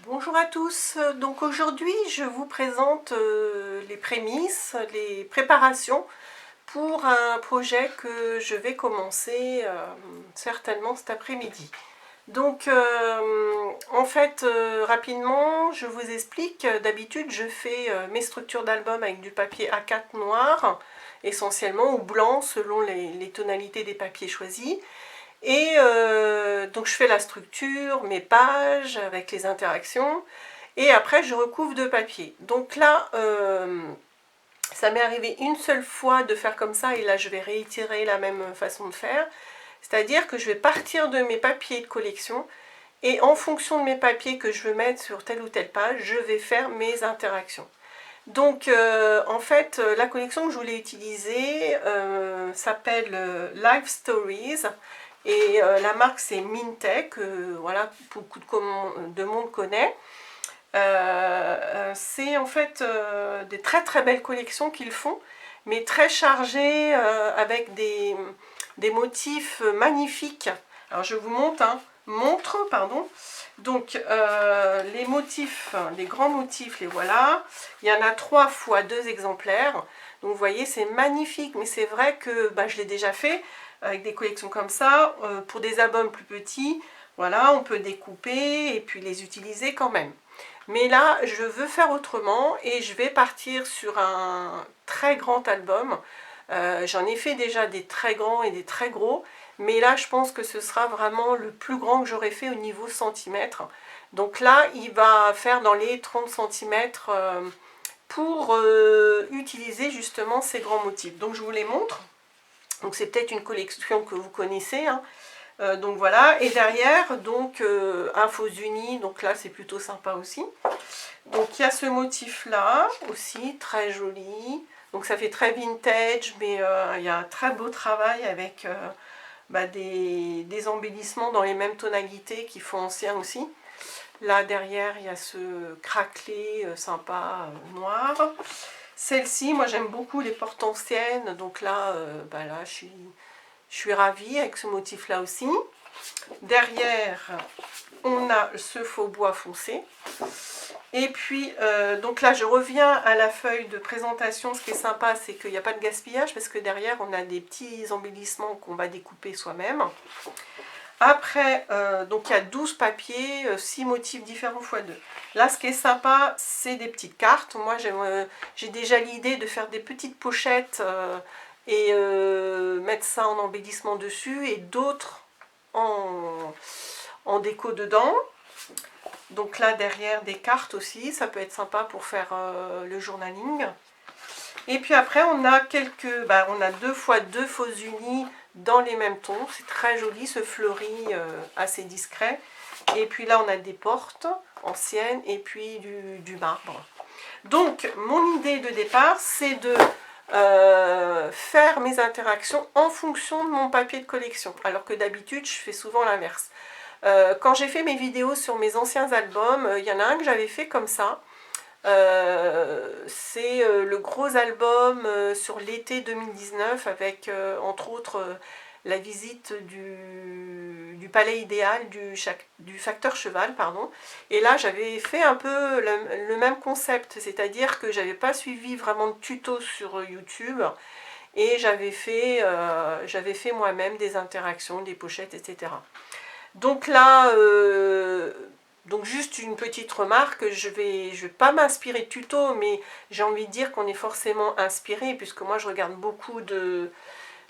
Bonjour à tous, donc aujourd'hui je vous présente les prémices, les préparations pour un projet que je vais commencer certainement cet après-midi. Donc en fait rapidement je vous explique, d'habitude je fais mes structures d'album avec du papier A4 noir essentiellement ou blanc selon les tonalités des papiers choisis. Et donc je fais la structure, mes pages avec les interactions, et après je recouvre de papier. Donc là, ça m'est arrivé une seule fois de faire comme ça, et là je vais réitérer la même façon de faire. C'est-à-dire que je vais partir de mes papiers de collection, et en fonction de mes papiers que je veux mettre sur telle ou telle page, je vais faire mes interactions. Donc en fait, la collection que je voulais utiliser s'appelle Life Stories. Et la marque c'est Mintech, voilà, beaucoup de monde connaît. C'est en fait des très très belles collections qu'ils font, mais très chargées avec des motifs magnifiques. Alors je vous montre, pardon. Donc les motifs, les grands motifs, les voilà. Il y en a 3 fois 2 exemplaires. Donc vous voyez, c'est magnifique, mais c'est vrai que je l'ai déjà fait avec des collections comme ça, pour des albums plus petits, voilà, on peut découper et puis les utiliser quand même. Mais là, je veux faire autrement et je vais partir sur un très grand album. J'en ai fait déjà des très grands et des très gros, mais là, je pense que ce sera vraiment le plus grand que j'aurais fait au niveau centimètre. Donc là, il va faire dans les 30 cm pour utiliser justement ces grands motifs. Donc je vous les montre. Donc c'est peut-être une collection que vous connaissez, hein. Donc voilà, et derrière, donc Infos Unis, donc là c'est plutôt sympa aussi. Donc il y a ce motif là aussi, très joli. Donc ça fait très vintage, mais il y a un très beau travail avec des embellissements dans les mêmes tonalités qui font ancien aussi. Là derrière, il y a ce craquelé sympa noir. Celle-ci, moi j'aime beaucoup les portes anciennes, donc là, là je suis ravie avec ce motif là aussi. Derrière, on a ce faux bois foncé. Et puis, donc là je reviens à la feuille de présentation. Ce qui est sympa, c'est qu'il n'y a pas de gaspillage, parce que derrière on a des petits embellissements qu'on va découper soi-même. Après, donc il y a 12 papiers, 6 motifs différents x 2. Là, ce qui est sympa, c'est des petites cartes. Moi, j'ai déjà l'idée de faire des petites pochettes et mettre ça en embellissement dessus, et d'autres en déco dedans. Donc là, derrière, des cartes aussi. Ça peut être sympa pour faire le journaling. Et puis après, on a on a 2 x 2 fausses unies dans les mêmes tons. C'est très joli, ce fleuri assez discret. Et puis là, on a des portes anciennes et puis du marbre. Donc, mon idée de départ, c'est de faire mes interactions en fonction de mon papier de collection. Alors que d'habitude, je fais souvent l'inverse. Quand j'ai fait mes vidéos sur mes anciens albums, il y en a un que j'avais fait comme ça. C'est le gros album sur l'été 2019 avec entre autres la visite du palais idéal du facteur cheval, pardon. Et là j'avais fait un peu le même concept, c'est-à-dire que j'avais pas suivi vraiment de tuto sur YouTube, et j'avais fait moi-même des interactions, des pochettes, etc. Donc là, donc juste une petite remarque, je vais pas m'inspirer de tuto, mais j'ai envie de dire qu'on est forcément inspiré, puisque moi je regarde beaucoup de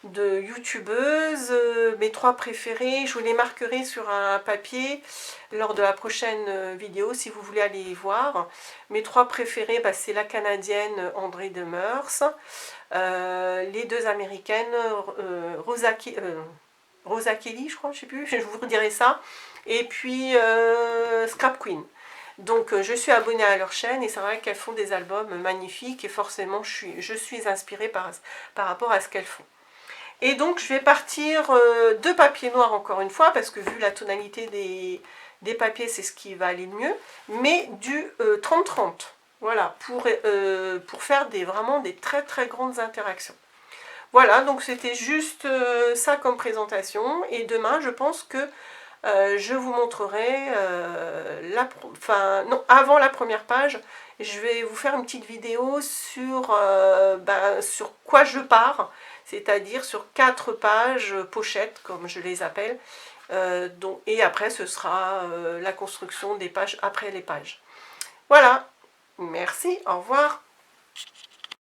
youtubeuses. Mes 3 préférées, je vous les marquerai sur un papier lors de la prochaine vidéo si vous voulez aller voir. Mes 3 préférées, c'est la canadienne Andrée Demers, les 2 américaines, Rosa Kelly, je crois, je sais plus, je vous redirai ça, et puis Scrap Queen. Donc je suis abonnée à leur chaîne, et c'est vrai qu'elles font des albums magnifiques, et forcément je suis inspirée par rapport à ce qu'elles font. Et donc je vais partir de papier noir encore une fois, parce que vu la tonalité des papiers, c'est ce qui va aller le mieux, mais du 30-30, voilà, pour faire vraiment des très très grandes interactions. Voilà, donc c'était juste ça comme présentation, et demain je pense que je vous montrerai, enfin non, avant la première page, je vais vous faire une petite vidéo sur, sur quoi je pars, c'est-à-dire sur 4 pages pochettes, comme je les appelle, et après ce sera la construction des pages après les pages. Voilà, merci, au revoir.